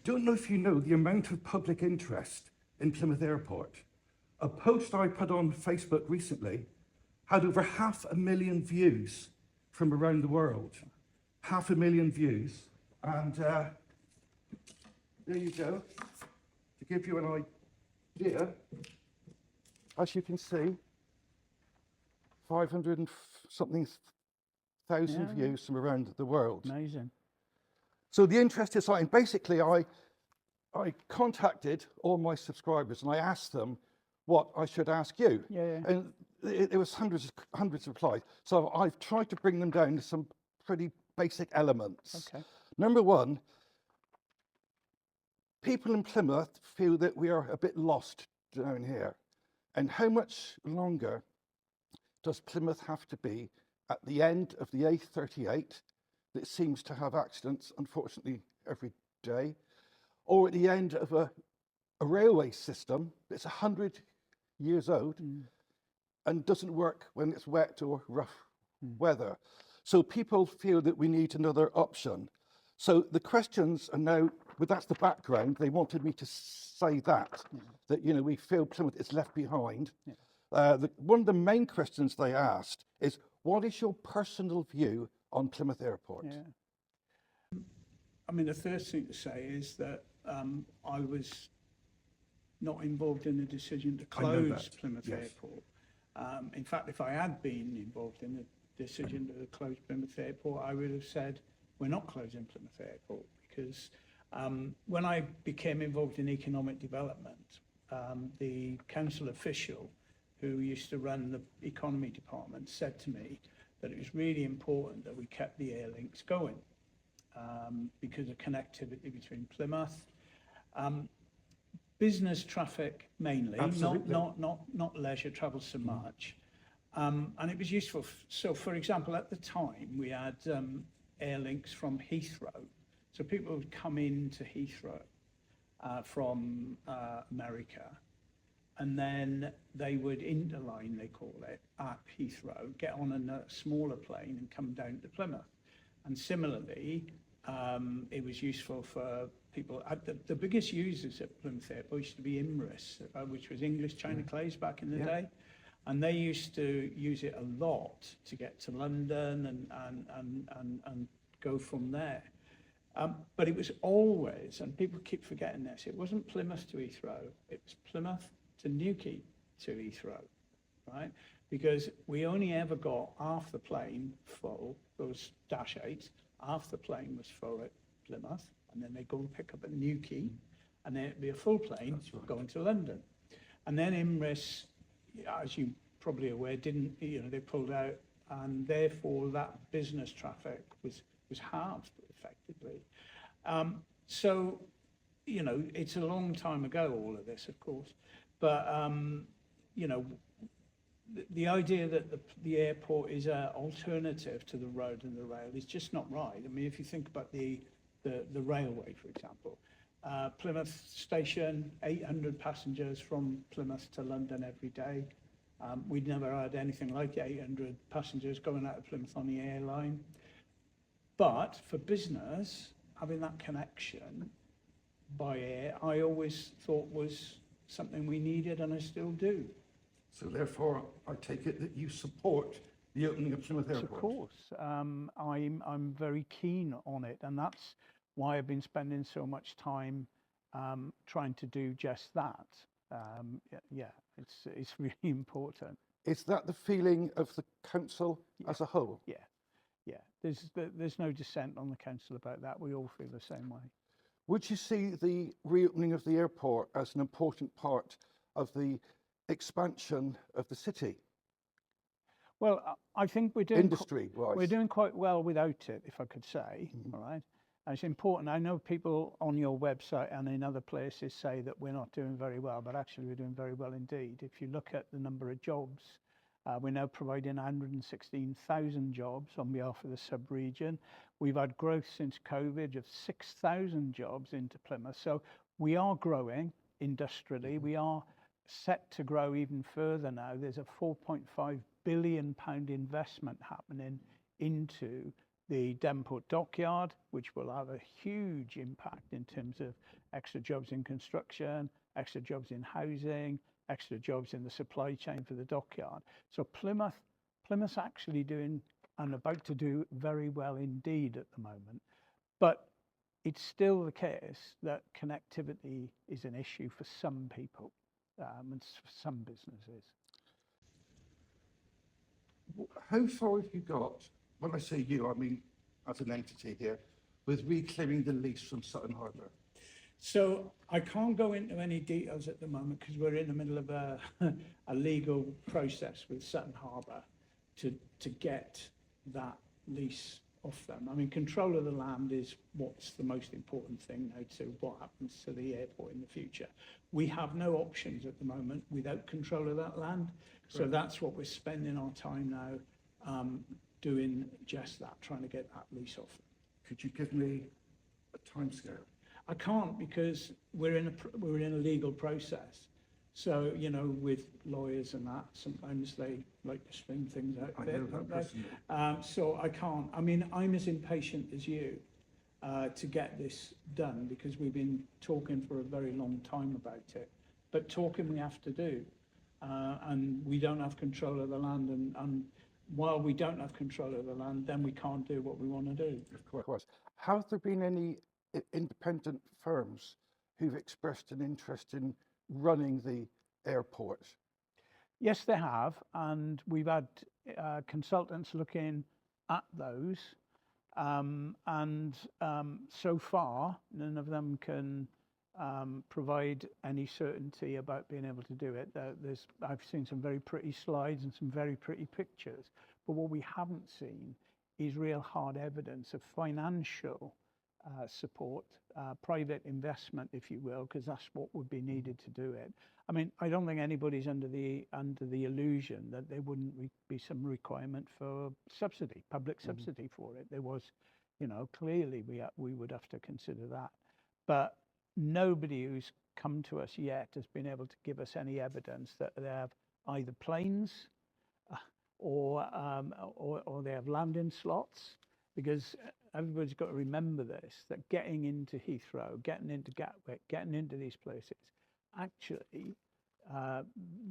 don't know if you know the amount of public interest in Plymouth Airport. A post I put on Facebook recently had over 500,000 views from around the world. 500,000 views. And there you go. To give you an idea, as you can see, 500 and something thousand views from around the world. Amazing. So the interest is high. And basically, I contacted all my subscribers and I asked them what I should ask you. Yeah. And it was hundreds of replies. So I've tried to bring them down to some pretty basic elements. Okay. Number one, people in Plymouth feel that we are a bit lost down here. And how much longer does Plymouth have to be at the end of the A38 that seems to have accidents, unfortunately, every day, or at the end of a railway system that's 100 years old and doesn't work when it's wet or rough weather. So people feel that we need another option. So the questions are now, but that's the background. They wanted me to say that, that, you know, we feel Plymouth is left behind. One of the main questions they asked is, what is your personal view on Plymouth Airport? I mean, the first thing to say is that I was not involved in the decision to close Plymouth Airport. In fact, if I had been involved in the decision to close Plymouth Airport, I would have said, we're not closing Plymouth Airport, because when I became involved in economic development, the council official who used to run the economy department said to me that it was really important that we kept the air links going because of connectivity between Plymouth. Business traffic mainly, not leisure travel so much. And it was useful. So, for example, at the time, we had air links from Heathrow. So people would come into Heathrow from America, and then they would interline, they call it, at Heathrow, get on a smaller plane and come down to Plymouth. And similarly, it was useful for people. The biggest users at Plymouth Airport used to be Imris, which was English China Clays back in the day. And they used to use it a lot to get to London and go from there. But it was always, and people keep forgetting this, it wasn't Plymouth to Heathrow, it was Plymouth to Newquay to Heathrow, right? Because we only ever got half the plane full, those Dash 8s, half the plane was full at Plymouth, and then they'd go and pick up at Newquay, and then it'd be a full plane going to London. And then Imris, as you probably aware, didn't, you know, they pulled out, and therefore that business traffic was halved effectively. So, you know, it's a long time ago, all of this, of course, but, you know, the idea that the airport is an alternative to the road and the rail is just not right. I mean, if you think about the railway, for example, Plymouth station, 800 passengers from Plymouth to London every day. We'd never had anything like 800 passengers going out of Plymouth on the airline. But for business, having that connection by air, I always thought was something we needed, and I still do. So therefore, I take it that you support the opening of Plymouth Airport. Of course, I'm very keen on it, and that's why I've been spending so much time trying to do just that. It's really important. Is that the feeling of the council as a whole? Yeah. There's no dissent on the council about that. We all feel the same way. Would you see the reopening of the airport as an important part of the expansion of the city? Well, I think we're doing industry-wise. We're doing quite well without it, if I could say. All right. And it's important. I know people on your website and in other places say that we're not doing very well, but actually we're doing very well indeed. If you look at the number of jobs, we're now providing 116,000 jobs on behalf of the sub-region. We've had growth since COVID of 6,000 jobs into Plymouth. So we are growing industrially. We are set to grow even further now. There's a £4.5 billion investment happening into the Devonport dockyard, which will have a huge impact in terms of extra jobs in construction, extra jobs in housing, extra jobs in the supply chain for the dockyard. So Plymouth's actually doing and about to do very well indeed at the moment. But it's still the case that connectivity is an issue for some people and for some businesses. How far have you got, when I say you, I mean as an entity here, with reclaiming the lease from Sutton Harbour? So I can't go into any details at the moment because we're in the middle of a legal process with Sutton Harbour to get that lease off them. I mean, control of the land is what's the most important thing now to what happens to the airport in the future. We have no options at the moment without control of that land. So that's what we're spending our time now doing, just that, trying to get that lease off them. Could you give me a timescale? I can't because we're in a legal process. So, you know, with lawyers and that, sometimes they like to spin things out. I know that personally. So I can't. I mean, I'm as impatient as you to get this done because we've been talking for a very long time about it. But talking we have to do. And we don't have control of the land. And while we don't have control of the land, then we can't do what we want to do. Of course. Have there been any independent firms who've expressed an interest in running the airport? Yes, they have, and we've had consultants looking at those, and so far none of them can provide any certainty about being able to do it. I've seen some very pretty slides and some very pretty pictures, but what we haven't seen is real hard evidence of financial support, private investment, if you will, because that's what would be needed to do it. I mean, I don't think anybody's under the illusion that there wouldn't be some requirement for subsidy, public subsidy for it. There was, you know, clearly we would have to consider that. But nobody who's come to us yet has been able to give us any evidence that they have either planes or they have landing slots, because everybody's got to remember this, that getting into Heathrow, getting into Gatwick, getting into these places, actually,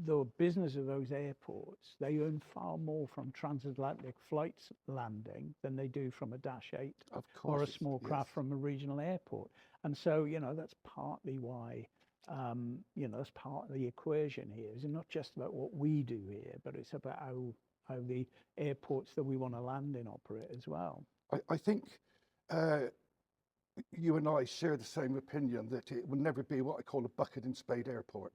the business of those airports, they earn far more from transatlantic flights landing than they do from a Dash 8 or a small craft from a regional airport. And so, you know, that's partly why, you know, that's part of the equation here. It's not just about what we do here, but it's about how the airports that we want to land in operate as well. I think you and I share the same opinion that it will never be what I call a bucket and spade airport,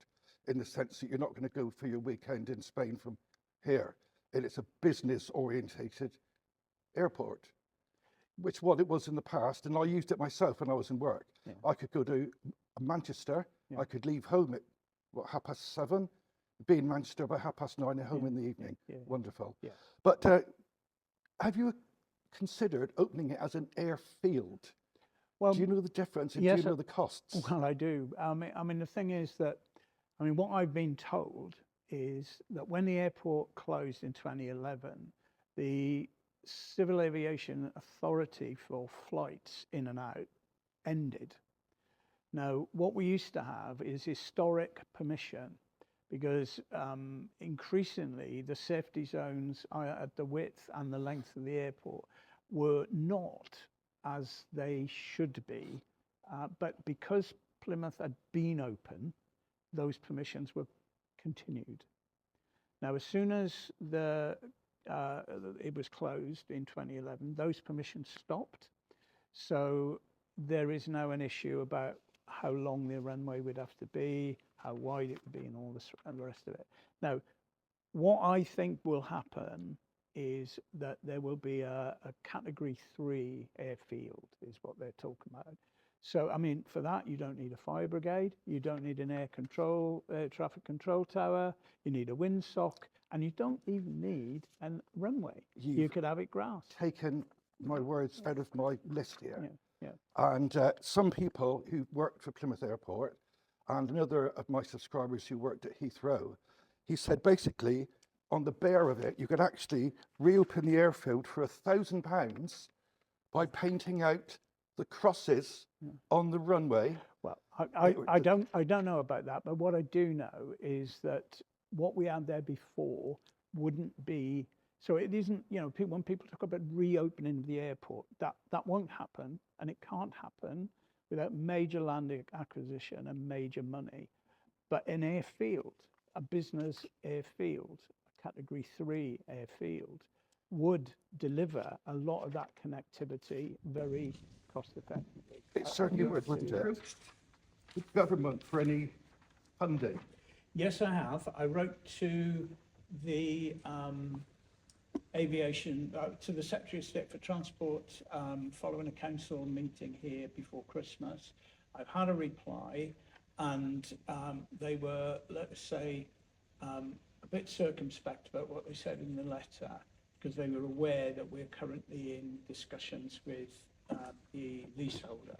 in the sense that you're not going to go for your weekend in Spain from here. And it's a business orientated airport, which what it was in the past. And I used it myself when I was in work. Yeah. I could go to Manchester. Yeah. I could leave home at 7:30, be in Manchester by 9:30 and home in the evening. Yeah. Wonderful. Yeah. But have you considered opening it as an airfield? Well, do you know the difference? And yes, do you know the costs? Well, I do. I mean, the thing is that, I mean, what I've been told is that when the airport closed in 2011, the Civil Aviation Authority for flights in and out ended. Now, what we used to have is historic permission, because increasingly the safety zones at the width and the length of the airport were not as they should be, but because Plymouth had been open, those permissions were continued. Now, as soon as it was closed in 2011, those permissions stopped. So there is now an issue about how long the runway would have to be, how wide it would be, and all this and the rest of it. Now, what I think will happen is that there will be a Category 3 airfield, is what they're talking about. So, I mean, for that, you don't need a fire brigade, you don't need an air traffic control tower, you need a windsock, and you don't even need a runway. You could have it grassed. Taken my words out of my list here. Yeah. Yeah. And some people who worked for Plymouth Airport, and another of my subscribers who worked at Heathrow, he said basically on the bare of it, you could actually reopen the airfield for £1,000 by painting out the crosses on the runway. Well, I don't know about that, but what I do know is that what we had there before wouldn't be. So it isn't, you know, when people talk about reopening the airport, that won't happen, and it can't happen without major land acquisition and major money. But an airfield, a business airfield, a Category 3 airfield, would deliver a lot of that connectivity very cost effectively. It certainly would, wouldn't it? The government for any funding. Yes, I have. I wrote to the aviation, to the Secretary of State for Transport following a council meeting here before Christmas. I've had a reply, and they were, let's say, a bit circumspect about what they said in the letter, because they were aware that we're currently in discussions with the leaseholder,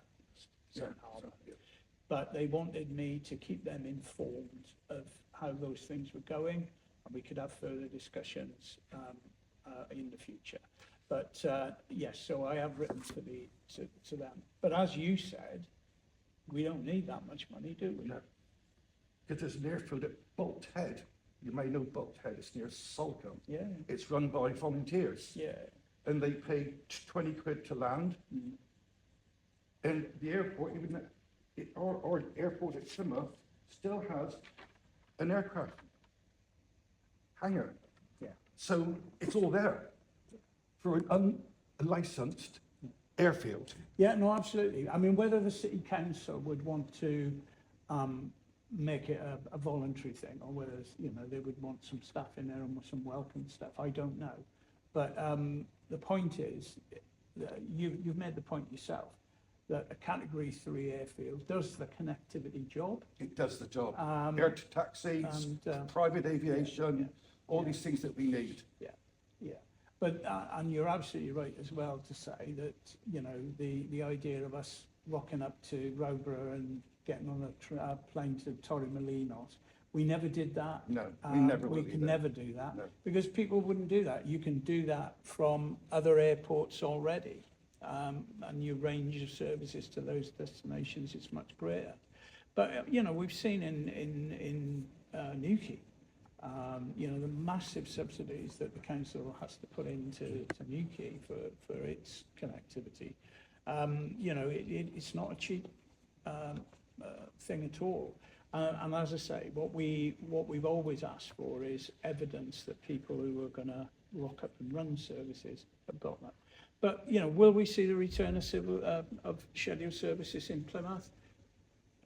St Harbour. But they wanted me to keep them informed of how those things were going, and we could have further discussions in the future. But yes, so I have written to them. But as you said, we don't need that much money, do we? No. Because there's an airfield at Bolt Head. You may know Bolt Head, it's near Salcombe. Yeah. It's run by volunteers. Yeah. And they pay 20 quid to land. Mm. And the airport, even our airport at Plymouth, still has an aircraft hangar. Yeah. So it's all there for an unlicensed airfield. Yeah, no, absolutely. I mean, whether the city council would want to make it a voluntary thing, or whether, you know, they would want some staff in there and some welcome stuff, I don't know. But the point is, that you've made the point yourself, that a Category 3 airfield does the connectivity job. It does the job. Air to taxis, and, private aviation, yeah, all these things that we need. Yeah, yeah. But, and you're absolutely right as well to say that, you know, the idea of us rocking up to Rowborough and getting on a plane to Torremolinos, we never did that. No, we never will We do can that. never do that, No. because people wouldn't do that. You can do that from other airports already, and your range of services to those destinations is much greater. But you know, we've seen in Newquay, you know, the massive subsidies that the council has to put into Newquay for its connectivity. You know, it's not a cheap thing at all. And as I say, what we've always asked for is evidence that people who are going to rock up and run services have got that. But you know, will we see the return of scheduled services in Plymouth?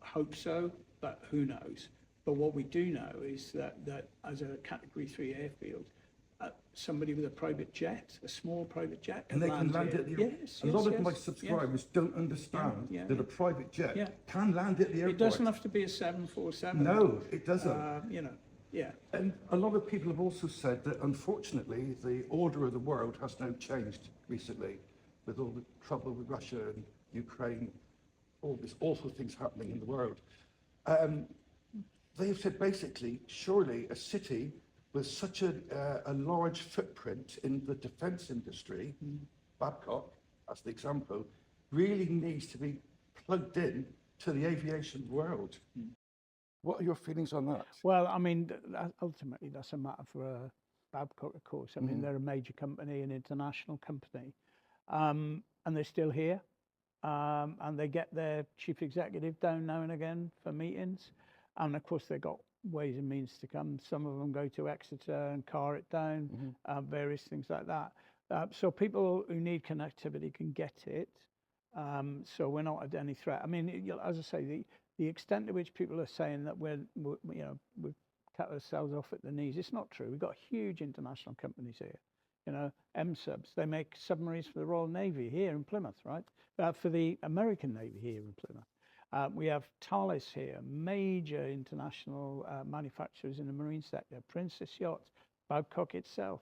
Hope so, but who knows? But what we do know is that as a Category 3 airfield, somebody with a private jet, a small private jet, And they can land here. at the Yes, A lot yes, of my yes, subscribers don't understand Yeah, yeah, that yeah. a private jet Yeah. can land at the airport. It doesn't have to be a 747. No, it doesn't. You know, yeah. And a lot of people have also said that, unfortunately, the order of the world has now changed recently with all the trouble with Russia and Ukraine, all these awful things happening in the world. They've said basically, surely a city with such a large footprint in the defence industry, Babcock, as the example, really needs to be plugged in to the aviation world. What are your feelings on that? Well, I mean, ultimately, that's a matter for Babcock, of course. I mean, they're a major company, an international company, and they're still here. And they get their chief executive down now and again for meetings. And of course, they've got ways and means to come. Some of them go to Exeter and car it down, various things like that. So people who need connectivity can get it. So we're not at any threat. I mean, as I say, the extent to which people are saying that we've cut ourselves off at the knees, it's not true. We've got huge international companies here. You know, M-Subs, they make submarines for the Royal Navy here in Plymouth, right? For the American Navy here in Plymouth. We have Thales here, major international manufacturers in the marine sector, Princess Yachts, Babcock itself,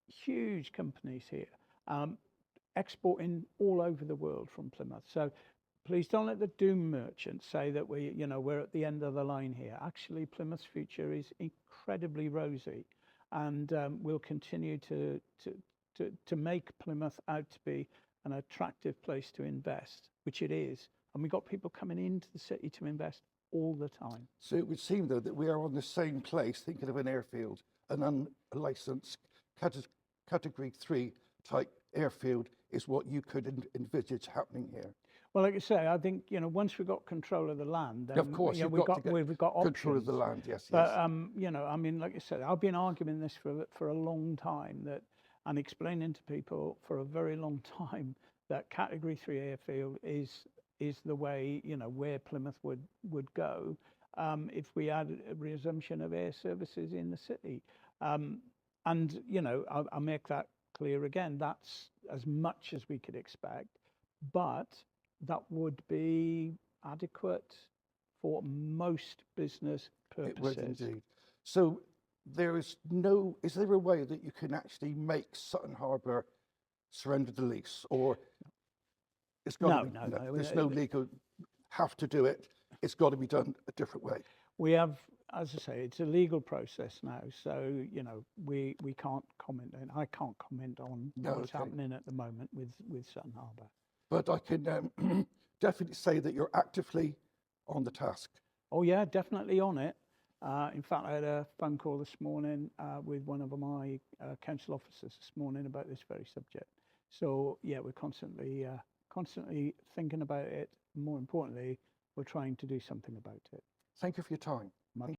huge companies here, exporting all over the world from Plymouth. So please don't let the doom merchants say that we're at the end of the line here. Actually, Plymouth's future is incredibly rosy, and we'll continue to make Plymouth out to be an attractive place to invest, which it is. And we've got people coming into the city to invest all the time. So it would seem, though, that we are on the same place, thinking of an airfield, an unlicensed category 3 type airfield is what you could envisage happening here. Well, like I say, I think, you know, once we've got control of the land, then Of course, yeah, you've we've got to get we've got options. control of the land, yes, But yes. you know, I mean, like I said, I've been arguing this for a long time, that, and explaining to people for a very long time that Category 3 airfield is the way, you know, where Plymouth would go if we had a resumption of air services in the city. And you know, I'll make that clear again. That's as much as we could expect, but that would be adequate for most business purposes. It would indeed. So is there a way that you can actually make Sutton Harbour surrender the lease, or it's got to be, No. there's no legal have to do it. It's got to be done a different way. We have, as I say, it's a legal process now, so you know we can't comment, and I can't comment on what's happening at the moment with Sutton Harbour. But I can definitely say that you're actively on the task. Oh yeah, definitely on it. In fact, I had a phone call this morning with one of my council officers this morning about this very subject. So yeah, we're constantly thinking about it. More importantly, we're trying to do something about it. Thank you for your time.